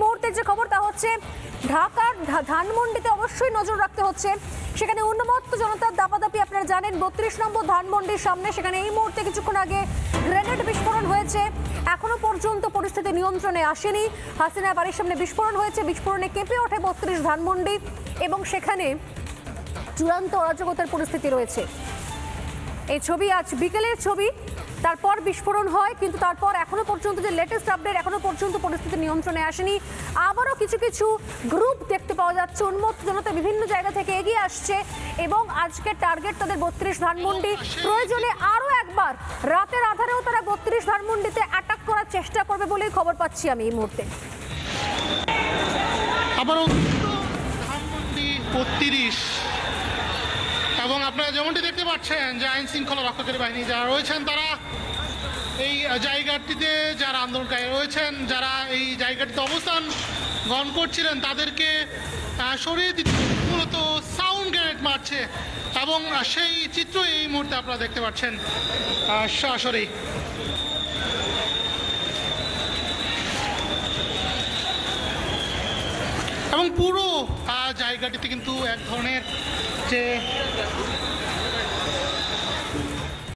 মুহূর্তে যে খবর তা হচ্ছে ঢাকার ধানমন্ডিতে অবশ্যই নজর রাখতে হচ্ছে। সেখানে উন্মত্ত জনতার দাপাদাপি, আপনারা জানেন 32 নম্বর ধানমন্ডির সামনে সেখানে এই মুহূর্তে কিছুক্ষণ আগে গ্রেনেড বিস্ফোরণ হয়েছে। এখনো পর্যন্ত পরিস্থিতি নিয়ন্ত্রণে আসেনি। হাসিনা বাড়ির সামনে বিস্ফোরণ হয়েছে, বিস্ফোরণে কেঁপে ওঠে 32 ধানমন্ডি এবং সেখানে চূড়ান্ত অরাজকতার পরিস্থিতি রয়েছে। এই ছবি আজ বিকেলের ছবি, তারপর বিস্ফোরণ হয়, কিন্তু তারপর এখনো পর্যন্ত যে লেটেস্ট আপডেট, এখনো পর্যন্ত পরিস্থিতি নিয়ন্ত্রণে আসেনি। আবারও কিছু কিছু গ্রুপ দেখতে পাওয়া যাচ্ছে, উন্মত্ত জনতা বিভিন্ন জায়গা থেকে এগিয়ে আসছে এবং আজকে টার্গেট তাদের 32 ধানমন্ডি। প্রয়োজনে আরও একবার রাতের আধারেও তারা 32 ধানমন্ডিতে অ্যাটাক করার চেষ্টা করবে বলেই খবর পাচ্ছি আমি এই মুহূর্তে। আবারও ধানমন্ডি 32 এবং আপনারা যেমনটি দেখতে পাচ্ছেন যে আইন শৃঙ্খলা রক্ষাকারী বাহিনী যারা রয়েছেন তারা এই জায়গাটিতে, যারা আন্দোলনকারী রয়েছেন, যারা এই জায়গাটিতে অবস্থান গ্রহণ করছিলেন তাদেরকে সরিয়ে দিতে মূলত সাউন্ড গ্রেনেড মারছে এবং সেই চিত্র এই মুহূর্তে আপনারা দেখতে পাচ্ছেন সরাসরি। এবং পুরো জায়গাটিতে কিন্তু এক ধরনের যে